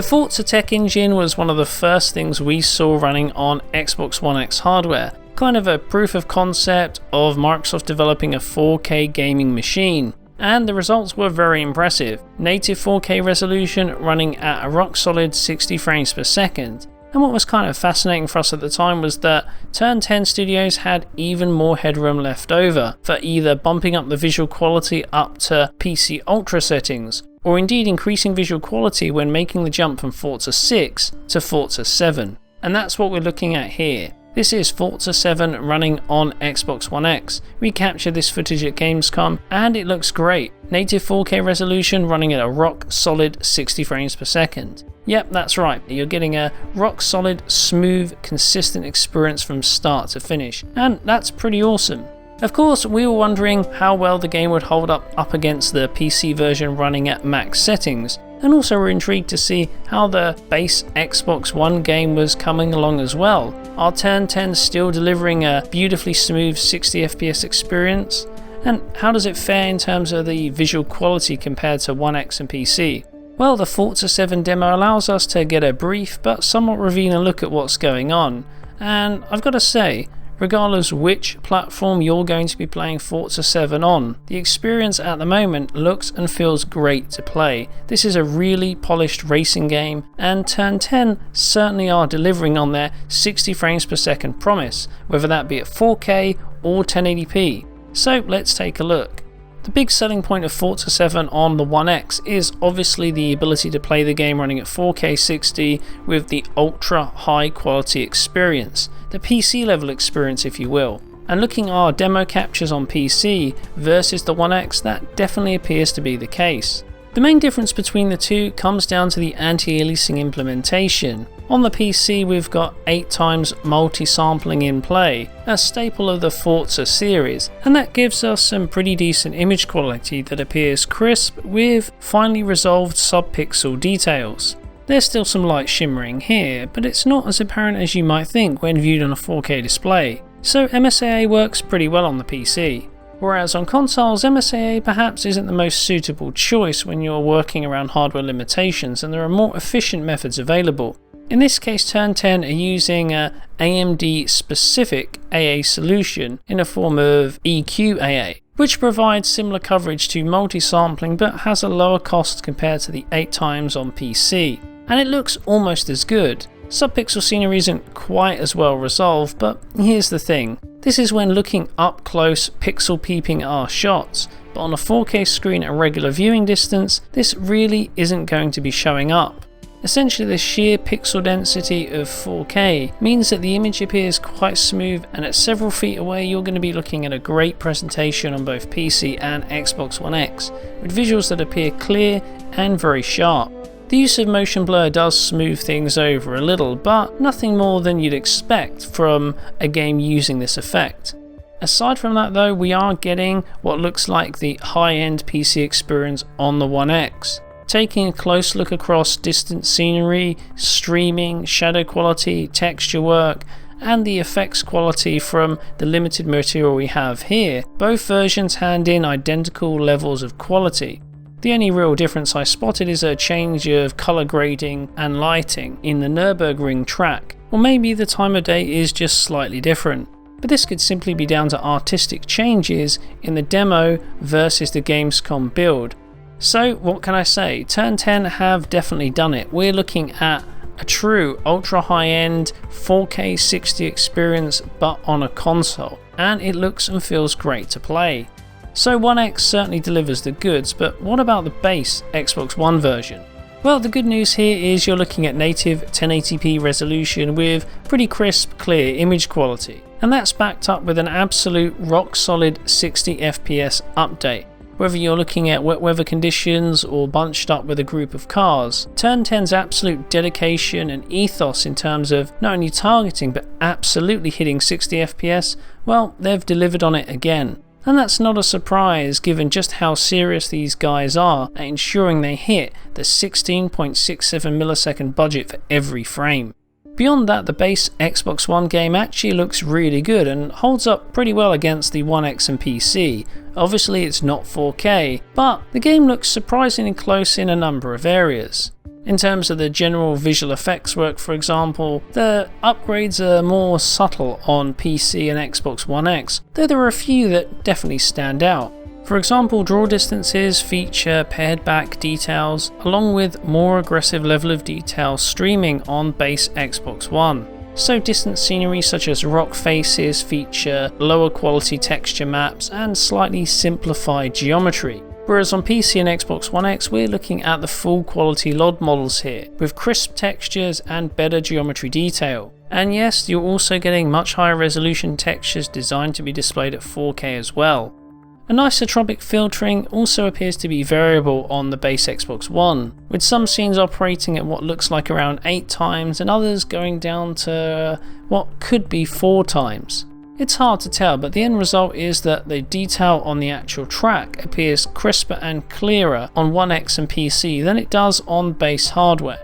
The Forza tech engine was one of the first things we saw running on Xbox One X hardware, kind of a proof of concept of Microsoft developing a 4K gaming machine. And the results were very impressive. Native 4K resolution running at a rock solid 60 frames per second. And what was kind of fascinating for us at the time was that Turn 10 Studios had even more headroom left over for either bumping up the visual quality up to PC Ultra settings, or indeed increasing visual quality when making the jump from Forza 6 to Forza 7. And that's what we're looking at here. This is Forza 7 running on Xbox One X. We captured this footage at Gamescom and it looks great. Native 4K resolution running at a rock solid 60 frames per second. Yep, that's right, you're getting a rock solid, smooth, consistent experience from start to finish, and that's pretty awesome. Of course, we were wondering how well the game would hold up against the PC version running at max settings, and also were intrigued to see how the base Xbox One game was coming along as well. Are Turn 10 still delivering a beautifully smooth 60 FPS experience? And how does it fare in terms of the visual quality compared to One X and PC? Well, the Forza 7 demo allows us to get a brief but somewhat revealing look at what's going on, and I've got to say, regardless which platform you're going to be playing Forza 7 on, the experience at the moment looks and feels great to play. This is a really polished racing game, and Turn 10 certainly are delivering on their 60 frames per second promise, whether that be at 4K or 1080p. So let's take a look. The big selling point of Forza 7 on the One X is obviously the ability to play the game running at 4K 60 with the ultra high quality experience, the PC level experience if you will. And looking at our demo captures on PC versus the One X, that definitely appears to be the case. The main difference between the two comes down to the anti-aliasing implementation. On the PC we've got 8x multi-sampling in play, a staple of the Forza series, and that gives us some pretty decent image quality that appears crisp with finely resolved sub-pixel details. There's still some light shimmering here, but it's not as apparent as you might think when viewed on a 4K display, so MSAA works pretty well on the PC. Whereas on consoles, MSAA perhaps isn't the most suitable choice when you're working around hardware limitations and there are more efficient methods available. In this case, Turn 10 are using a AMD specific AA solution in a form of EQAA, which provides similar coverage to multi-sampling but has a lower cost compared to the 8x on PC. And it looks almost as good. Subpixel scenery isn't quite as well resolved, but here's the thing. This is when looking up close, pixel peeping at our shots, but on a 4K screen at regular viewing distance, this really isn't going to be showing up. Essentially, the sheer pixel density of 4K means that the image appears quite smooth, and at several feet away you're going to be looking at a great presentation on both PC and Xbox One X, with visuals that appear clear and very sharp. The use of motion blur does smooth things over a little, but nothing more than you'd expect from a game using this effect. Aside from that though, we are getting what looks like the high-end PC experience on the One X. Taking a close look across distant scenery, streaming, shadow quality, texture work, and the effects quality from the limited material we have here, both versions hand in identical levels of quality. The only real difference I spotted is a change of colour grading and lighting in the Nürburgring track, or maybe the time of day is just slightly different. But this could simply be down to artistic changes in the demo versus the Gamescom build. So what can I say? Turn 10 have definitely done it. We're looking at a true ultra high-end 4K 60 experience but on a console, and it looks and feels great to play. So One X certainly delivers the goods, but what about the base Xbox One version? Well, the good news here is you're looking at native 1080p resolution with pretty crisp, clear image quality, and that's backed up with an absolute rock-solid 60 FPS update. Whether you're looking at wet weather conditions or bunched up with a group of cars, Turn 10's absolute dedication and ethos in terms of not only targeting but absolutely hitting 60 FPS, well, they've delivered on it again. And that's not a surprise given just how serious these guys are at ensuring they hit the 16.67 millisecond budget for every frame. Beyond that, the base Xbox One game actually looks really good and holds up pretty well against the One X and PC. Obviously it's not 4K, but the game looks surprisingly close in a number of areas. In terms of the general visual effects work, for example, the upgrades are more subtle on PC and Xbox One X, though there are a few that definitely stand out. For example, draw distances feature pared back details, along with more aggressive level of detail streaming on base Xbox One. So distant scenery such as rock faces feature lower quality texture maps and slightly simplified geometry. Whereas on PC and Xbox One X, we're looking at the full quality LOD models here, with crisp textures and better geometry detail. And yes, you're also getting much higher resolution textures designed to be displayed at 4K as well. Anisotropic filtering also appears to be variable on the base Xbox One, with some scenes operating at what looks like around 8 times and others going down to what could be 4 times. It's hard to tell, but the end result is that the detail on the actual track appears crisper and clearer on One X and PC than it does on base hardware.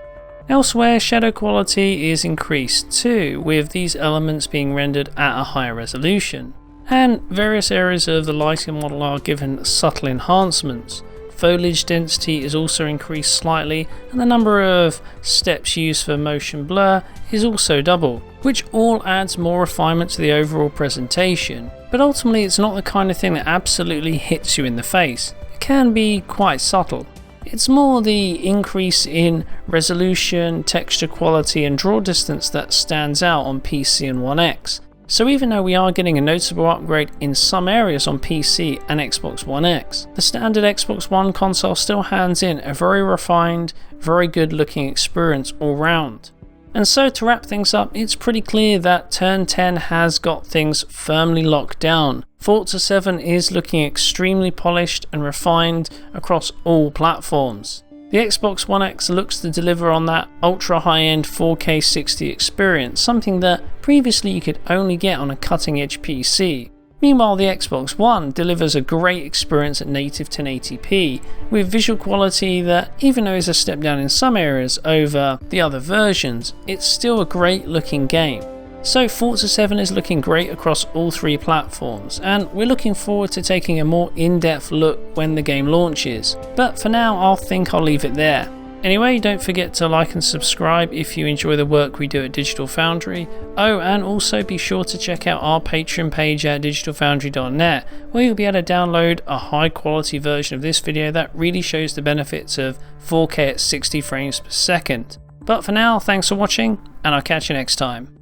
Elsewhere, shadow quality is increased too, with these elements being rendered at a higher resolution. And various areas of the lighting model are given subtle enhancements. Foliage density is also increased slightly, and the number of steps used for motion blur is also doubled, which all adds more refinement to the overall presentation. But ultimately, it's not the kind of thing that absolutely hits you in the face. It can be quite subtle. It's more the increase in resolution, texture quality and draw distance that stands out on PC and One X. So even though we are getting a noticeable upgrade in some areas on PC and Xbox One X, the standard Xbox One console still hands in a very refined, very good looking experience all round. And so to wrap things up, it's pretty clear that Turn 10 has got things firmly locked down. Forza 7 is looking extremely polished and refined across all platforms. The Xbox One X looks to deliver on that ultra high-end 4K 60 experience, something that previously you could only get on a cutting-edge PC. Meanwhile, the Xbox One delivers a great experience at native 1080p, with visual quality that, even though is a step down in some areas over the other versions, it's still a great looking game. So Forza 7 is looking great across all 3 platforms, and we're looking forward to taking a more in-depth look when the game launches. But for now, I'll leave it there. Anyway, don't forget to like and subscribe if you enjoy the work we do at Digital Foundry. Oh, and also be sure to check out our Patreon page at digitalfoundry.net, where you'll be able to download a high quality version of this video that really shows the benefits of 4K at 60 frames per second. But for now, thanks for watching, and I'll catch you next time.